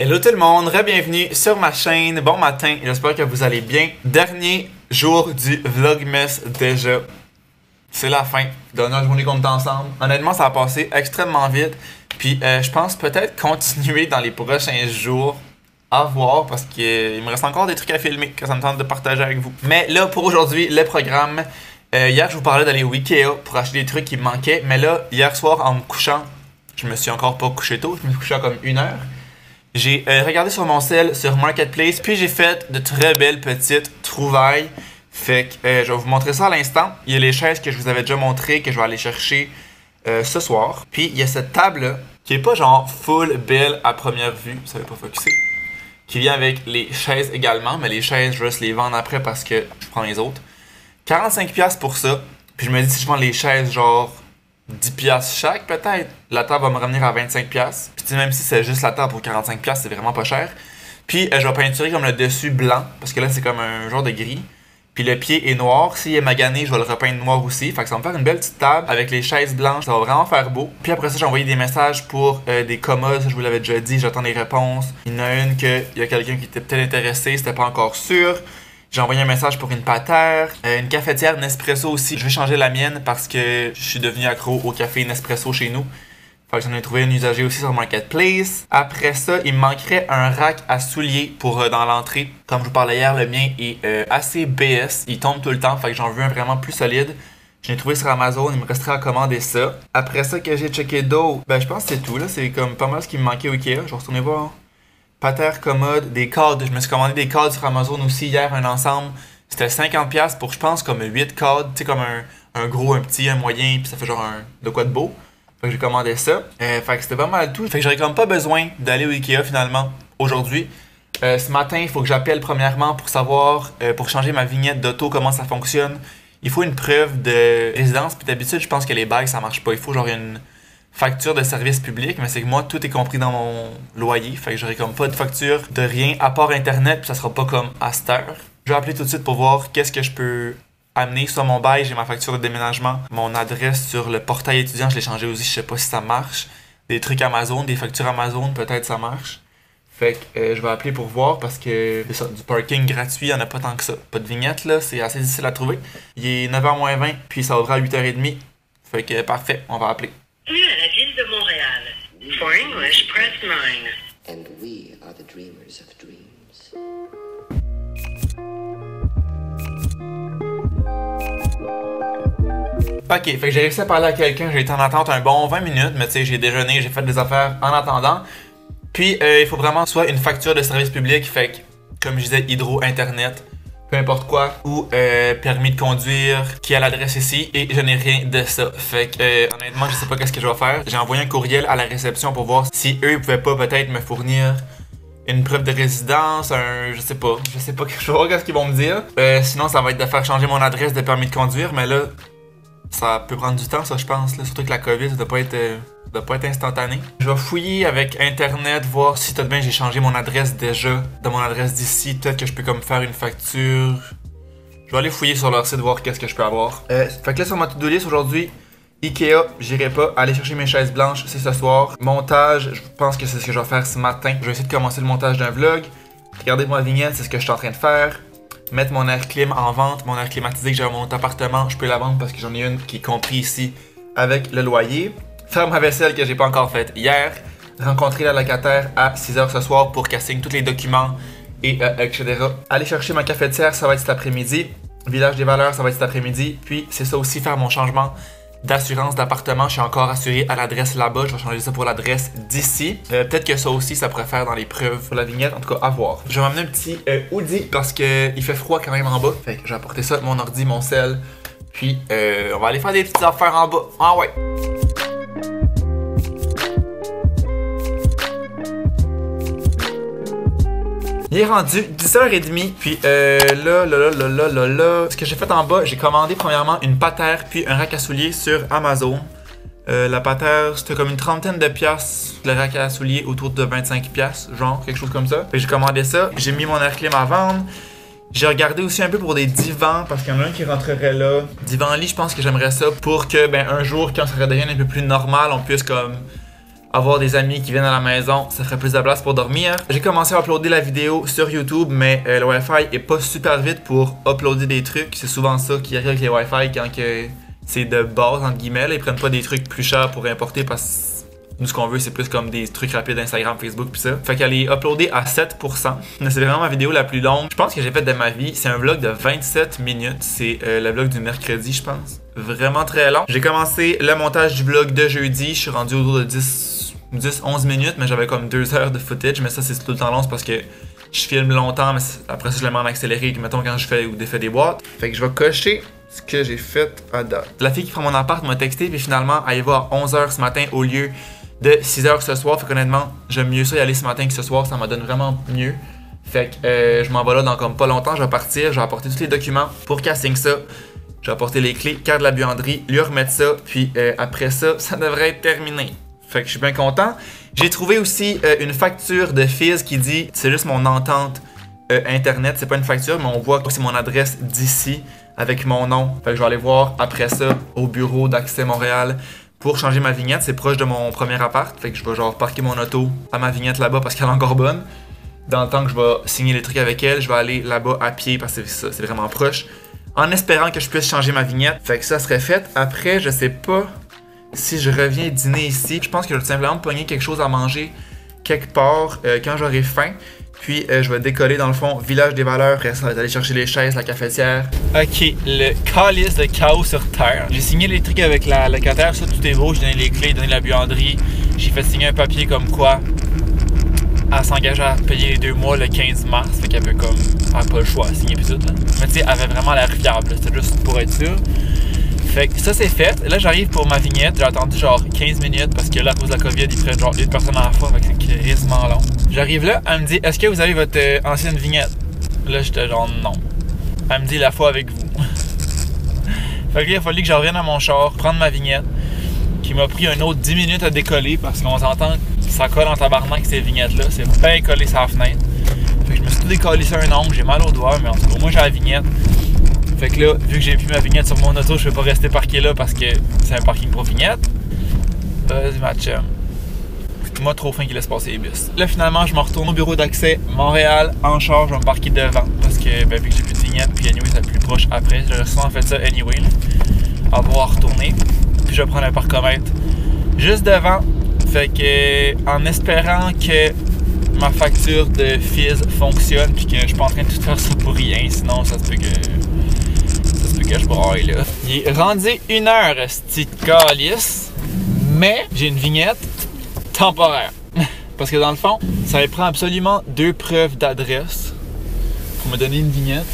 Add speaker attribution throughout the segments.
Speaker 1: Hello tout le monde, re-bienvenue sur ma chaîne. Bon matin, j'espère que vous allez bien. Dernier jour du Vlogmas déjà. C'est la fin. Dernière journée qu'on est ensemble. Honnêtement, ça a passé extrêmement vite. Puis je pense peut-être continuer dans les prochains jours. À voir parce qu'il me reste encore des trucs à filmer que ça me tente de partager avec vous. Mais là, pour aujourd'hui, le programme. Hier, je vous parlais d'aller au Ikea pour acheter des trucs qui me manquaient. Mais là, hier soir, en me couchant, je me suis encore pas couché tôt. Je me suis couché à comme 1h. J'ai regardé sur mon cell, sur Marketplace, puis j'ai fait de très belles petites trouvailles. Fait que je vais vous montrer ça à l'instant. Il y a les chaises que je vous avais déjà montrées, que je vais aller chercher ce soir. Puis il y a cette table-là, qui est pas genre full belle à première vue, ça va pas focuser, qui vient avec les chaises également, mais les chaises, je vais les vendre après parce que je prends les autres. 45$ pour ça. Puis je me dis si je vends les chaises genre 10$ chaque peut-être, la table va me revenir à 25$. Puis même si c'est juste la table pour 45$, c'est vraiment pas cher. Puis je vais peinturer comme le dessus blanc, parce que là c'est comme un genre de gris. Puis le pied est noir, s'il est magané, je vais le repeindre noir aussi. Fait que ça va me faire une belle petite table avec les chaises blanches, ça va vraiment faire beau. Puis après ça, j'ai envoyé des messages pour des commodes, je vous l'avais déjà dit, j'attends des réponses. Il y en a une qu'il y a quelqu'un qui était peut-être intéressé, c'était pas encore sûr. J'ai envoyé un message pour une patère, une cafetière Nespresso aussi. Je vais changer la mienne parce que je suis devenu accro au café Nespresso chez nous. Fait que j'en ai trouvé un usager aussi sur Marketplace. Après ça, il me manquerait un rack à souliers pour dans l'entrée. Comme je vous parlais hier, le mien est assez BS. Il tombe tout le temps, fait que j'en veux un vraiment plus solide. Je l'ai trouvé sur Amazon, il me resterait à commander ça. Après ça que j'ai checké d'autres, ben je pense que c'est tout là. C'est comme pas mal ce qui me manquait au Ikea. Je vais retourner voir. Patère commode, des cadres. Je me suis commandé des cadres sur Amazon aussi hier, un ensemble. C'était 50$ pour, je pense, comme 8 cadres. Tu sais, comme un gros, un petit, un moyen, puis ça fait genre de quoi de beau. Fait que j'ai commandé ça. Fait que c'était pas mal tout. Fait que j'aurais comme pas besoin d'aller au Ikea finalement aujourd'hui. Ce matin, il faut que j'appelle premièrement pour savoir, pour changer ma vignette d'auto, comment ça fonctionne. Il faut une preuve de résidence. Puis d'habitude, je pense que les bails, ça marche pas. Il faut genre une facture de service public, mais c'est que moi, tout est compris dans mon loyer. Fait que j'aurai comme pas de facture de rien à part Internet, puis ça sera pas comme à cette heure. Je vais appeler tout de suite pour voir qu'est-ce que je peux amener sur mon bail. J'ai ma facture de déménagement, mon adresse sur le portail étudiant, je l'ai changé aussi, je sais pas si ça marche. Des trucs Amazon, des factures Amazon, peut-être ça marche. Fait que je vais appeler pour voir parce que c'est ça, du parking gratuit, il y en a pas tant que ça. Pas de vignette là, c'est assez difficile à trouver. Il est 9h moins 20, puis ça ouvre à 8h30. Fait que parfait, on va appeler.
Speaker 2: Bienvenue à la ville de Montréal. For English, press 9.
Speaker 3: And we are the dreamers of dreams.
Speaker 1: Ok, fait que j'ai réussi à parler à quelqu'un, j'ai été en attente un bon 20 minutes, mais tu sais, j'ai déjeuné, j'ai fait des affaires en attendant. Puis, il faut vraiment soit une facture de service public, fait que, comme je disais, hydro, internet, peu importe quoi, ou permis de conduire, qui a l'adresse ici, et je n'ai rien de ça. Fait que, honnêtement, je sais pas qu'est-ce que je vais faire. J'ai envoyé un courriel à la réception pour voir si eux pouvaient pas peut-être me fournir une preuve de résidence, je sais pas, je vais voir qu'est-ce qu'ils vont me dire. Sinon, ça va être de faire changer mon adresse de permis de conduire, mais là, ça peut prendre du temps, ça, je pense, là, surtout que la COVID, ça doit pas être instantané. Je vais fouiller avec Internet, voir si tout de bien j'ai changé mon adresse déjà, de mon adresse d'ici. Peut-être que je peux comme faire une facture. Je vais aller fouiller sur leur site, voir qu'est-ce que je peux avoir. Fait que là, sur ma to-do list aujourd'hui, Ikea, j'irai pas. Aller chercher mes chaises blanches, c'est ce soir. Montage, je pense que c'est ce que je vais faire ce matin. Je vais essayer de commencer le montage d'un vlog. Regardez ma vignette, c'est ce que je suis en train de faire. Mettre mon air clim en vente, mon air climatisé que j'ai dans mon appartement, je peux la vendre parce que j'en ai une qui est comprise ici avec le loyer. Faire ma vaisselle que j'ai pas encore faite hier. Rencontrer la locataire à 6h ce soir pour qu'elle signe tous les documents et etc. Aller chercher ma cafetière, ça va être cet après-midi. Village des valeurs, ça va être cet après-midi. Puis c'est ça aussi, faire mon changement d'assurance d'appartement. Je suis encore assuré à l'adresse là-bas. Je vais changer ça pour l'adresse d'ici. Peut-être que ça aussi, ça pourrait faire dans les preuves pour la vignette. En tout cas, à voir. Je vais m'amener un petit hoodie parce qu'il fait froid quand même en bas. Fait que je vais apporter ça, mon ordi, mon sel. Puis on va aller faire des petites affaires en bas. Ah ouais! Il est rendu 10h30, puis ce que j'ai fait en bas, j'ai commandé premièrement une patère puis un rack à souliers sur Amazon. La patère, c'était comme une trentaine de piastres, le rack à souliers autour de 25$, genre quelque chose comme ça. Fait que j'ai commandé ça, j'ai mis mon air clim à vendre. J'ai regardé aussi un peu pour des divans, parce qu'il y en a un qui rentrerait là. Divan lit, je pense que j'aimerais ça pour que, ben, un jour, quand ça redevienne un peu plus normal, on puisse comme avoir des amis qui viennent à la maison, ça ferait plus de place pour dormir. J'ai commencé à uploader la vidéo sur YouTube, mais le Wi-Fi est pas super vite pour uploader des trucs. C'est souvent ça qui arrive avec les Wi-Fi quand c'est de base, entre guillemets. Là, ils prennent pas des trucs plus chers pour importer parce que nous, ce qu'on veut, c'est plus comme des trucs rapides Instagram, Facebook, pis ça. Fait qu'elle est uploadée à 7%. C'est vraiment ma vidéo la plus longue, je pense, que j'ai faite de ma vie. C'est un vlog de 27 minutes. C'est le vlog du mercredi, je pense. Vraiment très long. J'ai commencé le montage du vlog de jeudi. Je suis rendu autour de 10-11 minutes, mais j'avais comme 2 heures de footage. Mais ça, c'est tout le temps long, c'est parce que je filme longtemps, mais après ça, je le mets en accéléré, mettons, quand je fais ou défais des boîtes. Fait que je vais cocher ce que j'ai fait à date. La fille qui prend mon appart m'a texté, puis finalement, elle y va à 11h ce matin au lieu de 6h ce soir. Fait qu'honnêtement, j'aime mieux ça y aller ce matin que ce soir, ça me donne vraiment mieux. Fait que je m'en vais là dans comme pas longtemps, je vais partir, je vais apporter tous les documents pour qu'elle signe ça. Je vais apporter les clés, carte de la buanderie, lui remettre ça, puis après ça, ça devrait être terminé. Fait que je suis bien content. J'ai trouvé aussi une facture de Fizz qui dit, c'est juste mon entente internet, c'est pas une facture, mais on voit que c'est mon adresse d'ici avec mon nom. Fait que je vais aller voir après ça au bureau d'Accès Montréal pour changer ma vignette. C'est proche de mon premier appart, fait que je vais genre parquer mon auto à ma vignette là-bas parce qu'elle est encore bonne. Dans le temps que je vais signer les trucs avec elle, je vais aller là-bas à pied parce que c'est vraiment proche. En espérant que je puisse changer ma vignette. Fait que ça serait fait. Après, je sais pas si je reviens dîner ici. Je pense que je vais simplement pogner quelque chose à manger quelque part quand j'aurai faim. Puis je vais décoller dans le fond Village des Valeurs. Après ça, on va aller chercher les chaises, la cafetière. Ok, le calice de chaos sur terre. J'ai signé les trucs avec la locataire, ça tout est beau. J'ai donné les clés, donné la buanderie. J'ai fait signer un papier comme quoi elle s'engageait à payer les 2 mois le 15 mars. Fait qu'elle avait comme. Elle avait pas le choix à signer pis tout là. Mais tu sais, elle avait vraiment l'air fiable. C'était juste pour être sûr. Fait que ça c'est fait. Là j'arrive pour ma vignette. J'ai attendu genre 15 minutes parce que là à cause de la COVID ils prennent genre 1 personne à la fois. Fait que c'est quasiment long. J'arrive là, elle me dit est-ce que vous avez votre ancienne vignette? Là j'étais genre non. Elle me dit la fois avec vous. Fait que là il a fallu que je revienne à mon char, prendre ma vignette. Qui m'a pris un autre 10 minutes à décoller parce qu'on s'entend que ça colle en tabarnak ces vignettes-là. C'est bien collé sur la fenêtre. Fait que je me suis tout décollé sur un ongle, j'ai mal au doigt, mais en tout cas, moi j'ai la vignette. Fait que là, vu que j'ai plus ma vignette sur mon auto, je vais pas rester parqué là parce que c'est un parking pour vignette. Vas-y, ma chum. Moi, trop fin qu'il laisse passer les bus. Là, finalement, je me retourne au bureau d'accès Montréal en charge, je vais me parquer devant parce que, ben, vu que j'ai plus de vignette, puis anyway, c'est plus proche après. J'aurais souvent fait ça anyway, là. On va pouvoir retourner. Puis je vais prendre un parcomètre juste devant. Fait que en espérant que ma facture de Fizz fonctionne puis que je suis pas en train de tout faire ça pour rien, sinon ça se peut que je braille là. Il est rendu 1h, c'ti calice, mais j'ai une vignette temporaire. Parce que dans le fond, ça me prend absolument 2 preuves d'adresse pour me donner une vignette.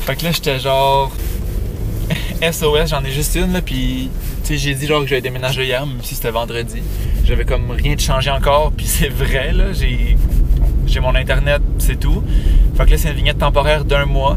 Speaker 1: Fait que là j'étais genre SOS, j'en ai juste une là, puis tu sais, j'ai dit genre que j'allais déménager hier, même si c'était vendredi. J'avais comme rien de changé encore, puis c'est vrai là, j'ai mon internet, c'est tout. Fait que là c'est une vignette temporaire d'1 mois.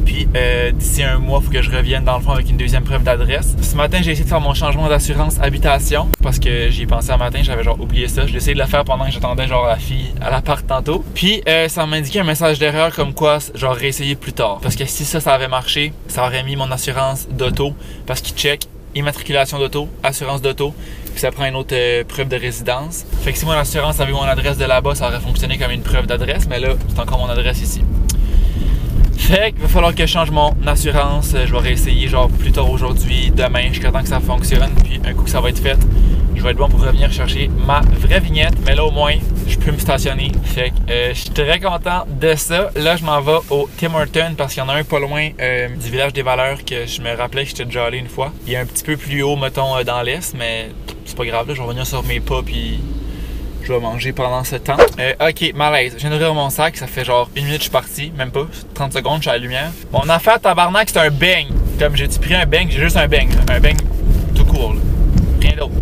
Speaker 1: Puis d'ici 1 mois, il faut que je revienne dans le fond avec une deuxième preuve d'adresse. Ce matin, j'ai essayé de faire mon changement d'assurance habitation parce que j'y ai pensé un matin, j'avais genre oublié ça. J'ai essayé de le faire pendant que j'attendais genre la fille à l'appart tantôt. Puis ça m'a indiqué un message d'erreur comme quoi genre réessayer plus tard. Parce que si ça avait marché, ça aurait mis mon assurance d'auto parce qu'il check immatriculation d'auto, assurance d'auto, puis ça prend une autre preuve de résidence. Fait que si mon assurance avait mon adresse de là-bas, ça aurait fonctionné comme une preuve d'adresse, mais là, c'est encore mon adresse ici. Fait qu'il va falloir que je change mon assurance. Je vais réessayer genre plus tard aujourd'hui, demain, jusqu'à temps que ça fonctionne. Puis un coup que ça va être fait, je vais être bon pour revenir chercher ma vraie vignette. Mais là au moins, je peux me stationner. Fait que je suis très content de ça. Là, je m'en vais au Tim Hortons parce qu'il y en a un pas loin du Village des Valeurs que je me rappelais que j'étais déjà allé une fois. Il est un petit peu plus haut, mettons, dans l'est, mais c'est pas grave. Là, je vais revenir sur mes pas puis je vais manger pendant ce temps. Ok, malaise. Je viens d'ouvrir mon sac, ça fait genre 1 minute que je suis parti, même pas, 30 secondes, je suis à la lumière. Mon affaire tabarnak, c'est un beigne. Comme j'ai pris un beigne, j'ai juste un beigne. Un beigne tout court, là. Rien d'autre.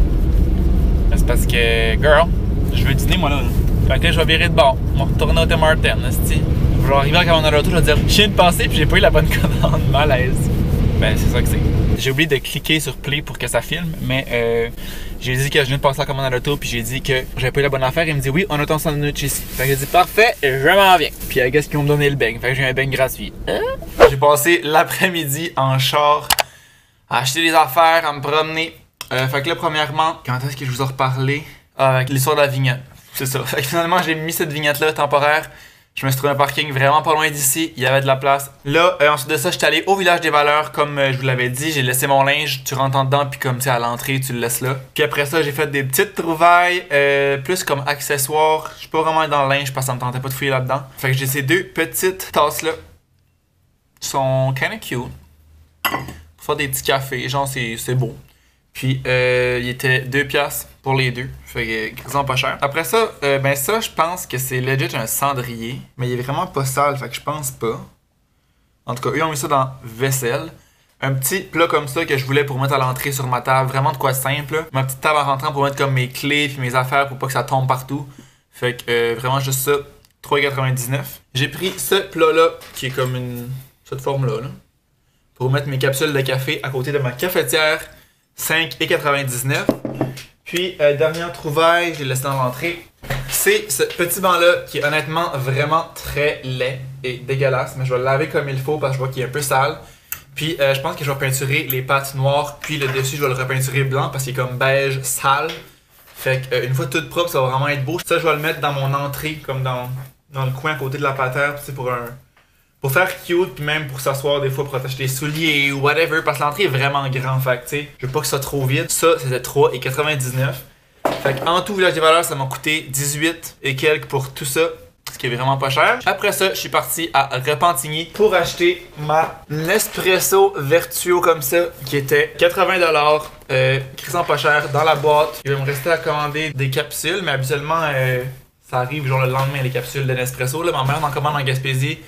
Speaker 1: C'est parce que, girl, je veux dîner moi là. Fait que là, je vais virer de bord. On va retourner au Tim Hortons, esti. Je vais arriver à mon auto, je vais dire, je viens de passer puis j'ai pas eu la bonne commande. Malaise. Ben, c'est ça que c'est. J'ai oublié de cliquer sur play pour que ça filme, mais j'ai dit que je viens de passer la commande à l'auto, puis j'ai dit que j'avais pas eu la bonne affaire. Il me dit oui, on a ton sandwich ici. Fait que j'ai dit parfait, je m'en viens. Puis I guess qu'ils vont me donner le beigne. Fait que j'ai un beigne gratuit. J'ai passé l'après-midi en char à acheter des affaires, à me promener. Fait que là, premièrement, quand est-ce que je vous ai reparlé? avec l'histoire de la vignette. C'est ça. Fait que finalement, j'ai mis cette vignette-là temporaire. Je me suis trouvé un parking vraiment pas loin d'ici. Il y avait de la place. Là, ensuite de ça, j'étais allé au village des valeurs. Comme je vous l'avais dit, j'ai laissé mon linge. Tu rentres en dedans, puis comme tu sais, à l'entrée, tu le laisses là. Puis après ça, j'ai fait des petites trouvailles, plus comme accessoires. Je suis pas vraiment dans le linge parce que ça me tentait pas de fouiller là-dedans. Fait que j'ai ces deux petites tasses-là. Ils sont kinda cute. Pour faire des petits cafés. Genre, c'est beau. Puis, il était 2 piastres pour les deux. Fait que, quasiment pas cher. Après ça, ben ça, je pense que c'est legit un cendrier. Mais il est vraiment pas sale, fait que je pense pas. En tout cas, eux ont mis ça dans vaisselle. Un petit plat comme ça que je voulais pour mettre à l'entrée sur ma table. Vraiment de quoi simple. Là. Ma petite table en rentrant pour mettre comme mes clés puis mes affaires pour pas que ça tombe partout. Fait que, vraiment juste ça, 3,99. J'ai pris ce plat-là, qui est comme cette forme-là, là, pour mettre mes capsules de café à côté de ma cafetière. 5,99. Puis, dernière trouvaille, je l'ai laissé dans l'entrée. C'est ce petit banc-là qui est honnêtement vraiment très laid et dégueulasse. Mais je vais le laver comme il faut parce que je vois qu'il est un peu sale. Puis, je pense que je vais peinturer les pattes noires. Puis, le dessus, je vais le repeinturer blanc parce qu'il est comme beige sale. Fait que, une fois tout propre, ça va vraiment être beau. Ça, je vais le mettre dans mon entrée, comme dans le coin à côté de la patère. C'est pour faire cute, puis même pour s'asseoir des fois pour attacher des souliers ou whatever, parce que l'entrée est vraiment grande, fait que tu sais, je veux pas que ça soit trop vide. Ça, c'était 3,99. Fait qu'en tout, Village des valeurs, ça m'a coûté 18 et quelques pour tout ça, ce qui est vraiment pas cher. Après ça, je suis parti à Repentigny pour acheter ma Nespresso Vertuo comme ça, qui était 80$, crissant pas cher, dans la boîte. Il va me rester à commander des capsules, mais habituellement, ça arrive genre le lendemain, les capsules de Nespresso. Là, ma mère en commande en Gaspésie.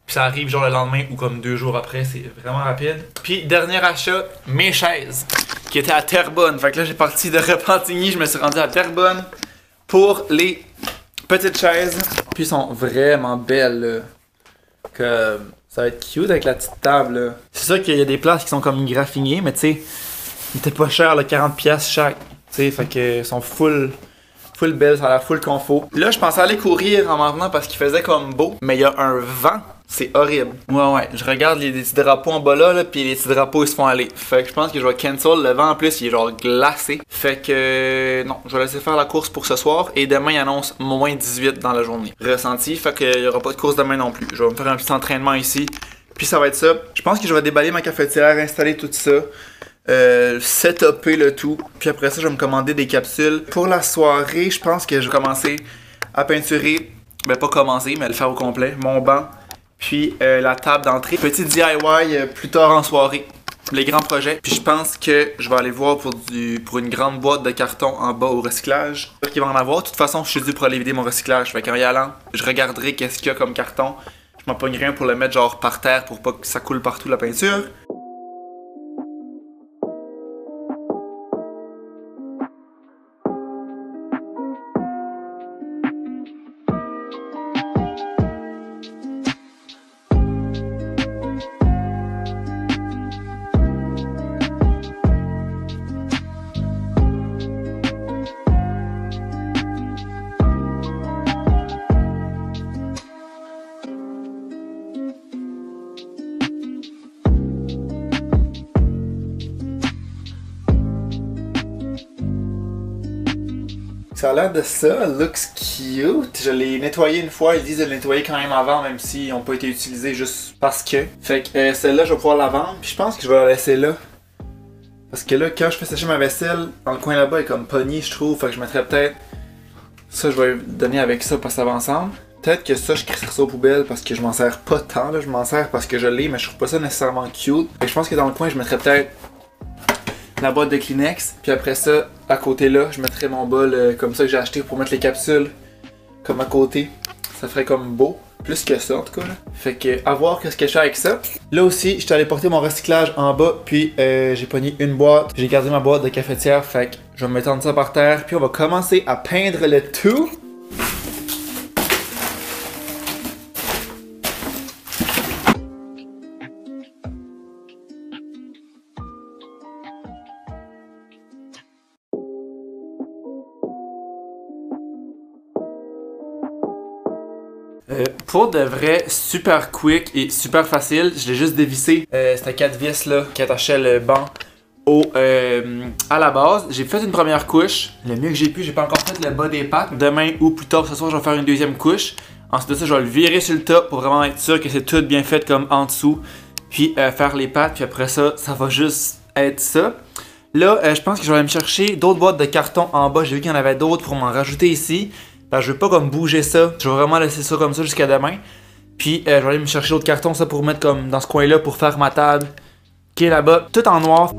Speaker 1: Puis ça arrive genre le lendemain ou comme 2 jours après, c'est vraiment rapide. Puis dernier achat, mes chaises, qui étaient à Terrebonne. Fait que là j'ai parti de Repentigny, je me suis rendu à Terrebonne pour les petites chaises. Puis elles sont vraiment belles là. Que ça va être cute avec la petite table là. C'est sûr qu'il y a des places qui sont comme graffinées, mais tu sais, ils étaient pas chers, là, 40$ chaque. Tu sais, fait que sont full belles, ça a l'air full confort. Là je pensais aller courir en m'en venant parce qu'il faisait comme beau, mais il y a un vent. C'est horrible. Ouais, je regarde les petits drapeaux en bas là, pis les petits drapeaux ils se font aller. Fait que je pense que je vais cancel. Le vent en plus, il est genre glacé. Fait que non, je vais laisser faire la course pour ce soir. Et demain, il annonce moins 18 dans la journée. Ressenti, fait qu'il y aura pas de course demain non plus. Je vais me faire un petit entraînement ici. Puis ça va être ça. Je pense que je vais déballer ma cafetière, installer tout ça. Setuper le tout. Puis après ça, je vais me commander des capsules. Pour la soirée, je pense que je vais commencer à peinturer. Ben pas commencer, mais le faire au complet. Mon banc. Puis la table d'entrée. Petit DIY plus tard en soirée. Les grands projets. Puis je pense que je vais aller voir pour une grande boîte de carton en bas au recyclage. J'espère qu'il va en avoir. De toute façon, je suis dû pour aller vider mon recyclage. Fait qu'en y allant, je regarderai qu'est-ce qu'il y a comme carton. Je m'en pognerai un pour le mettre genre par terre pour pas que ça coule partout la peinture. Ça a l'air de ça, looks cute. Je l'ai nettoyé une fois, ils disent de le nettoyer quand même avant, même s'ils n'ont pas été utilisés juste parce que. Fait que celle-là, je vais pouvoir la vendre, puis je pense que je vais la laisser là. Parce que là, quand je fais sécher ma vaisselle, dans le coin là-bas, elle est comme pognée, je trouve. Fait que je mettrais peut-être. Ça, je vais donner avec ça parce que ça va ensemble. Peut-être que ça, je crisserai ça aux poubelles parce que je m'en sers pas tant, là. Je m'en sers parce que je l'ai, mais je trouve pas ça nécessairement cute. Fait que je pense que dans le coin, je mettrais peut-être la boîte de Kleenex, puis après ça, à côté là, je mettrais mon bol comme ça que j'ai acheté pour mettre les capsules comme à côté. Ça ferait comme beau, plus que ça en tout cas là. Fait que à voir qu'est-ce que je fais avec ça. Là aussi, j'étais allé porter mon recyclage en bas, puis j'ai pogné une boîte. J'ai gardé ma boîte de cafetière, fait que je vais me mettre ça par terre, puis on va commencer à peindre le tout. Pour de vrai, super quick et super facile, je l'ai juste dévissé. C'était 4 vis là qui attachaient le banc à la base. J'ai fait une première couche. Le mieux que j'ai pu, j'ai pas encore fait le bas des pattes. Demain ou plus tard ce soir, je vais faire une deuxième couche. Ensuite de ça, je vais le virer sur le top pour vraiment être sûr que c'est tout bien fait comme en dessous. Puis faire les pattes, puis après ça, ça va juste être ça. Là, je pense que je vais aller me chercher d'autres boîtes de carton en bas. J'ai vu qu'il y en avait d'autres pour m'en rajouter ici. Ben, je veux pas comme bouger ça. Je vais vraiment laisser ça comme ça jusqu'à demain. Puis je vais aller me chercher d'autres cartons ça pour mettre comme dans ce coin-là pour faire ma table. Qui est là-bas, tout en noir.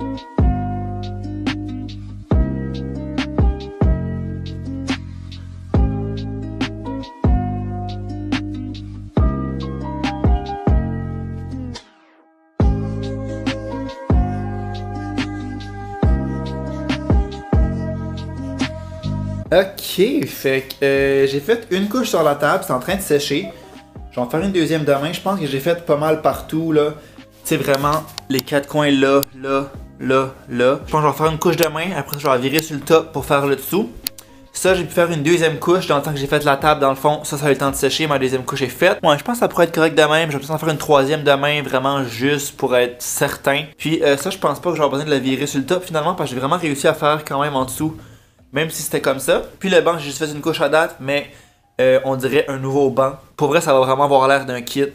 Speaker 1: Ok, fait que j'ai fait une couche sur la table, c'est en train de sécher. Je vais en faire une deuxième demain. Je pense que j'ai fait pas mal partout là. Tu sais vraiment les quatre coins là. Je pense que je vais faire une couche demain. Après je vais la virer sur le top pour faire le dessous. Ça j'ai pu faire une deuxième couche dans le temps que j'ai fait la table dans le fond. Ça a eu le temps de sécher. Ma deuxième couche est faite. Ouais, je pense que ça pourrait être correct demain. Je vais peut-être en faire une troisième demain vraiment juste pour être certain. Puis ça je pense pas que j'aurai besoin de la virer sur le top finalement parce que j'ai vraiment réussi à faire quand même en dessous. Même si c'était comme ça. Puis le banc, j'ai juste fait une couche à date, mais on dirait un nouveau banc. Pour vrai, ça va vraiment avoir l'air d'un kit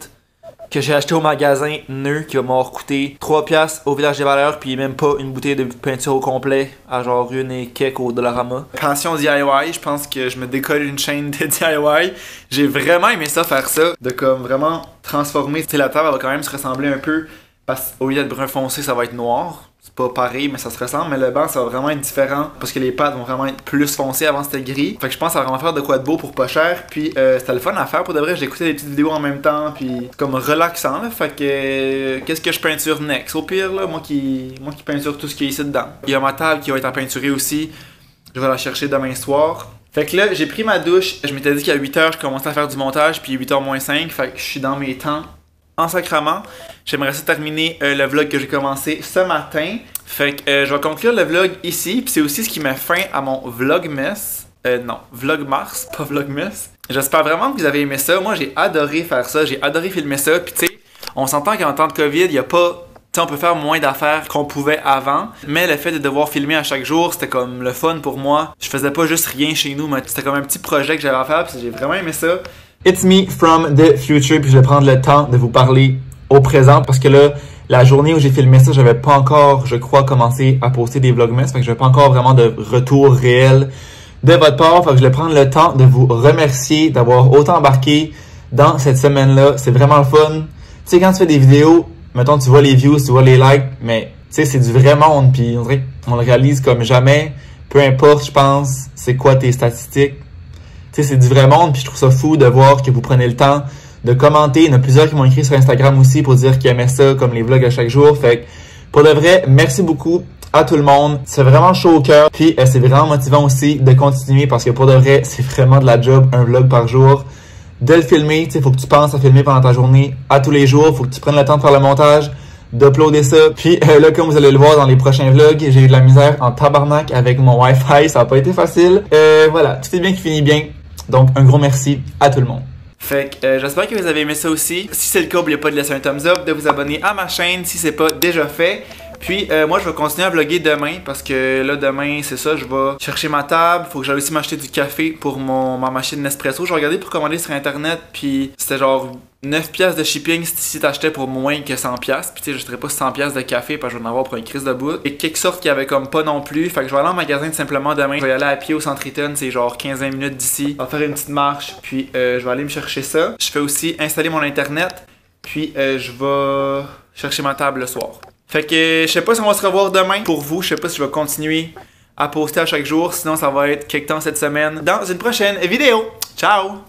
Speaker 1: que j'ai acheté au magasin Neu qui va m'avoir coûté 3$ au Village des Valeurs, puis même pas une bouteille de peinture au complet à genre une et quelques au Dollarama. Pension DIY, je pense que je me décolle une chaîne de DIY. J'ai vraiment aimé ça, faire ça, de comme vraiment transformer. Tu sais, la table elle va quand même se ressembler un peu, parce qu'au lieu d'être brun foncé, ça va être noir. C'est pas pareil, mais ça se ressemble. Mais le banc, ça va vraiment être différent parce que les pattes vont vraiment être plus foncées. Avant, c'était gris. Fait que je pense que ça va vraiment faire de quoi de beau pour pas cher. Puis c'était le fun à faire pour de vrai. J'ai écouté des petites vidéos en même temps. Puis comme relaxant. Là. Fait que qu'est-ce que je peinture next? Au pire, là, moi qui peinture tout ce qui est ici dedans. Il y a ma table qui va être en peinturée aussi. Je vais la chercher demain soir. Fait que là, j'ai pris ma douche. Je m'étais dit qu'à 8h, je commençais à faire du montage. Puis 8h moins 5. Fait que je suis dans mes temps. En sacrament, j'aimerais ça terminer le vlog que j'ai commencé ce matin. Fait que je vais conclure le vlog ici. Puis c'est aussi ce qui met fin à mon vlogmas. Non, vlogmas, pas vlogmas. J'espère vraiment que vous avez aimé ça. Moi, j'ai adoré faire ça. J'ai adoré filmer ça. Puis tu sais, on s'entend qu'en temps de COVID, il n'y a pas... Tu sais, on peut faire moins d'affaires qu'on pouvait avant. Mais le fait de devoir filmer à chaque jour, c'était comme le fun pour moi. Je faisais pas juste rien chez nous, mais c'était comme un petit projet que j'avais à faire. Puis j'ai vraiment aimé ça. It's me from the future, puis je vais prendre le temps de vous parler au présent parce que là, la journée où j'ai filmé ça, j'avais pas encore, je crois, commencé à poster des vlogmas, fait que j'avais pas encore vraiment de retour réel de votre part, fait que je vais prendre le temps de vous remercier d'avoir autant embarqué dans cette semaine-là. C'est vraiment le fun. Tu sais, quand tu fais des vidéos, mettons, tu vois les views, tu vois les likes, mais tu sais, c'est du vrai monde, puis on dirait qu'on le réalise comme jamais. Peu importe, je pense, c'est quoi tes statistiques. Tu sais, c'est du vrai monde, puis je trouve ça fou de voir que vous prenez le temps de commenter. Il y en a plusieurs qui m'ont écrit sur Instagram aussi pour dire qu'ils aimaient ça, comme les vlogs à chaque jour. Fait que, pour de vrai, merci beaucoup à tout le monde. C'est vraiment chaud au cœur, puis c'est vraiment motivant aussi de continuer parce que pour de vrai, c'est vraiment de la job, un vlog par jour. De le filmer, tu sais, faut que tu penses à filmer pendant ta journée à tous les jours. Faut que tu prennes le temps de faire le montage, d'uploader ça. Puis là, comme vous allez le voir dans les prochains vlogs, j'ai eu de la misère en tabarnak avec mon Wi-Fi. Ça n'a pas été facile. Voilà, tout est bien qui finit bien. Donc, un gros merci à tout le monde. Fait que j'espère que vous avez aimé ça aussi. Si c'est le cas, n'oubliez pas de laisser un thumbs up, de vous abonner à ma chaîne si c'est pas déjà fait. Puis moi je vais continuer à vlogger demain parce que là demain c'est ça, je vais chercher ma table, faut que j'aille aussi m'acheter du café pour ma machine Nespresso. Je vais regarder pour commander sur internet puis c'était genre 9$ de shipping si t'achetais pour moins que 100$. Puis tu sais, je n'achèterais pas 100$ de café parce que je vais en avoir pour une crise de bout. Et quelque sorte qu'il y avait comme pas non plus. Fait que je vais aller en magasin tout simplement demain. Je vais aller à pied au Centre Eaton, c'est genre 15-20 minutes d'ici. On va faire une petite marche, puis je vais aller me chercher ça. Je fais aussi installer mon internet, puis je vais chercher ma table le soir. Fait que je sais pas si on va se revoir demain pour vous. Je sais pas si je vais continuer à poster à chaque jour. Sinon, ça va être quelque temps cette semaine dans une prochaine vidéo. Ciao!